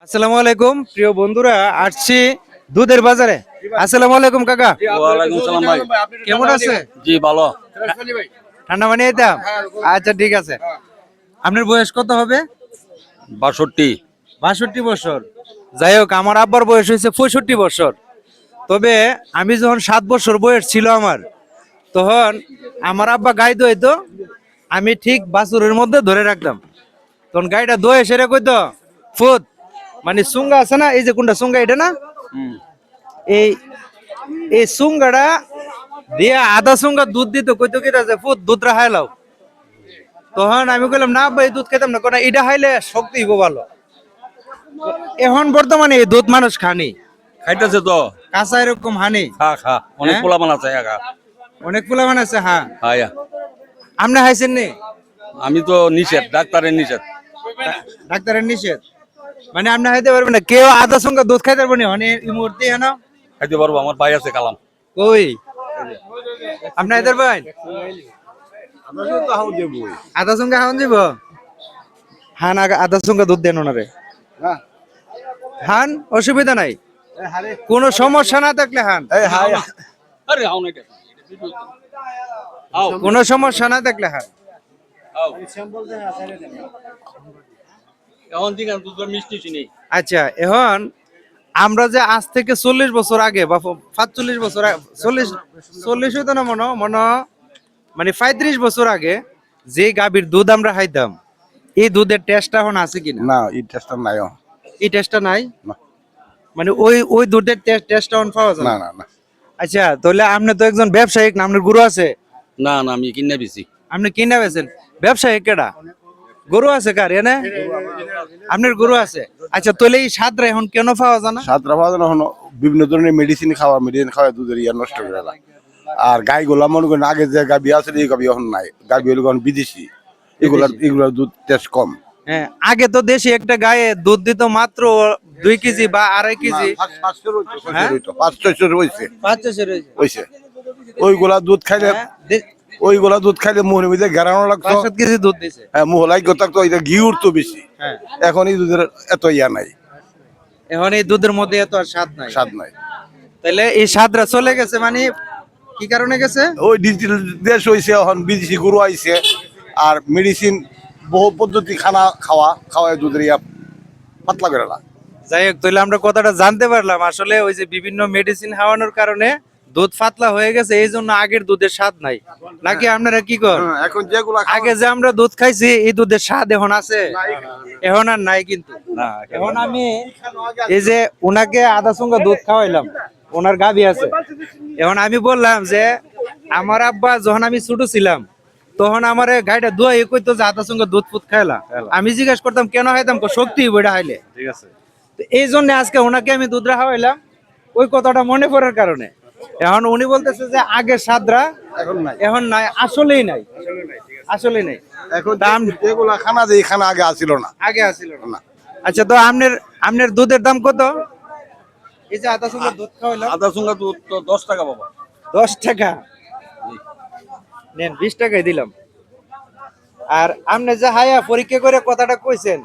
আসসালামু আলাইকুম প্রিয় বন্ধুরা, আসছি দুধের বাজারে। আসসালামু আলাইকুম কাকা। ওয়ালাইকুম সালাম ভাই। কেমন আছে? জি ভালো। ঠান্ডা পানি দিতাম। আচ্ছা ঠিক আছে। আপনার বয়স কত হবে? 62। 62 বছর। যাই হোক, আমার আব্বার বয়স হয়েছে 65 বছর। তবে আমি যখন 7 বছর বয়স ছিল আমার, তখন আমার আব্বা গাই দইতো, আমি ঠিক বাছুরের মধ্যে ধরে রাখতাম। তখন গাইটা দয়ে সেরে কইতো ফুত, মানে সুঙ্গা আছে না, এই যে কোনটা সুঙ্গা, এটা না, এই এই সুঙ্গাটা দিয়ে আধা সুঙ্গা দুধ দিত, কইতো কি যে ফুত দুধটা হাইলাও। তখন আমি কইলাম না আব্বা, এই দুধ খেতাম না, কোনা এটা হাইলে শক্তি হইব ভালো। এখন বর্তমানে এই দুধ মানুষ খানি, খাইতেছে তো। কাঁচা এরকম হানি। খা খা অনেক হ্যাঁ? পোলা বানাচ্ছে খা। অনেক পোলাপান আছে। হ্যাঁ, হায়া। আপনি খাইছেন নি? আমি তো নিষেধ, ডাক্তারের নিষেধ। ডাক্তারের নিষেধ মানে আপনি খাইতে পারবেন না? কেউ আধা সুঙ্গা দুধ খাইতে পারবেন না মানে এই মুহূর্তে? হ্যাঁ, খাইতে পারবো, আমার ভাই আছে কালাম। কই আপনি এদের ভাই আধা সুঙ্গা খাওয়ান যাব? হান আধা সুঙ্গা দুধ দেন ওনারে, হান, অসুবিধা নাই, কোনো সমস্যা না থাকলে হান, আরে আও না, আও কোনো সমস্যা না থাকলে হান। আও। এখন দিন দুধ মিষ্টি চিনি। আচ্ছা, এখন আমরা যে আজ থেকে 40 বছর আগে বা 45 বছর 40 হইতো না মানে 35 বছর আগে যে গাভীর দুধ আমরা খাইতাম, এই দুধের টেস্টটা এখন আছে কিনা? না, এই টেস্টটা নাই। এই টেস্টটা নাই, না। মানে ওই দুধের টেস্টটা এখন পাওয়া যায় না না। না না। আচ্ছা, তাহলে আপনি তো একজন ব্যবসায়িক না, আপনার গরু আছে? না না, আমি কিনে বেশি। আপনি কিনা বেছেন? ব্যবসায়িক কেডা? গরু আছে কার এনে? আপনার গরু আছে। আচ্ছা, তাহলে এই স্বাদটা এখন কেন পাওয়া যায় না? সাতটা বাজে এখন বিভিন্ন ধরনের মেডিসিন খাওয়া দুধের ইয়া নষ্ট করে দেয়। আর গাই গুলা মনে করেন আগে যে গাভি আছে এই গাভি এখন নাই। গাভি হলো এখন বিদেশি, এগুলার দুধ টেস্ট কম। হ্যাঁ, আগে তো দেশি একটা গায়ে দুধ দিত মাত্র 2 কেজি বা 2.5 কেজি। 500 হয়েছে। 500 হয়েছে। ওইগুলা দুধ খাইলে মুহের মধ্যে গেরানো লাগতো। 5-7 কেজি দুধ দিছে। হ্যাঁ, মুহ লাগতো, থাকতো, এটা ঘি উঠতো বেশি। হ্যাঁ, এখন এই দুধের এত ইয়া নাই, এখন এই দুধের মধ্যে এত আর স্বাদ নাই। স্বাদ নাই। তাহলে এই স্বাদটা চলে গেছে, মানে কি কারণে গেছে? ওই ডিজিটাল দেশ হয়েছে, এখন বিদেশি গরু আইছে, আর মেডিসিন বহু পদ্ধতি খাওয়ায় দুধের ইয়া পাতলা করে না। যাই হোক, তাহলে আমরা কথাটা জানতে পারলাম, আসলে ওই যে বিভিন্ন মেডিসিন খাওয়ানোর কারণে দুধ পাতলা হয়ে গেছে, এই জন্য আগের দুধের স্বাদ নাই। নাকি আপনারা কি কর? এখন যেগুলা আগে যে আমরা দুধ খাইছি, এই দুধের স্বাদ এখন আছে? এখন আর নাই কিন্তু। এখন আমি এই যে ওনাকে আধা সঙ্গে দুধ খাওয়াইলাম, ওনার গাভী আছে। এখন আমি বললাম যে আমার আব্বা যখন আমি ছোট ছিলাম, তখন আমার গাইটা দুয়াই কইতো যে আধা সঙ্গে দুধ ফুট খাইলা। আমি জিজ্ঞাসা করতাম কেন খাইতাম, শক্তি বইটা খাইলে। ঠিক আছে। তো এই জন্য আজকে ওনাকে আমি দুধ খাওয়াইলাম, ওই কথাটা মনে পড়ার কারণে। এখন উনি বলতেছে যে আগের স্বাদরা এখন নাই, আসলেই নাই, আসলেই নাই। এখন দাম যেগুলা খানা দেই খানা আগে আসিল না। আগে আসিল না। আচ্ছা, তো আপনার দুধের দাম কত? এই যে আধা সঙ্গে দুধ খাওয়াইলাম, আদা সুঙ্গা দুধ তো 10 টাকা বাবা। 10 টাকা নেন, 20 টাকাই দিলাম। আর আপনি যে হায়া পরীক্ষা করে কথাটা কইছেন,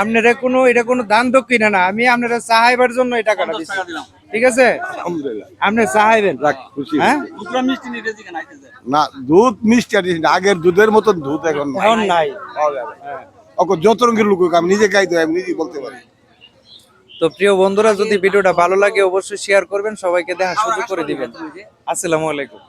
আপনারা এটা কোনো দান দক্ষিণা না, আমি আপনারা চাহাইবার জন্য এই টাকাটা 50 দিচ্ছি। টাকা দিলাম। ঠিক আছে, আলহামদুলিল্লাহ। আপনি চাহাইবেন। খুশি। হ্যাঁ, দুধরা মিষ্টি নিতে দিকে নাইতেছে। না, দুধ মিষ্টি আর আগের দুধের মতন দুধ এখন নাই। এখন নাই। যত রঙের লোক আমি নিজে গাইতে আমি নিজে বলতে পারি। তো প্রিয় বন্ধুরা, যদি ভিডিওটা ভালো লাগে অবশ্যই শেয়ার করবেন, সবাইকে দেখার সুযোগ করে দিবেন। আসসালামু আলাইকুম।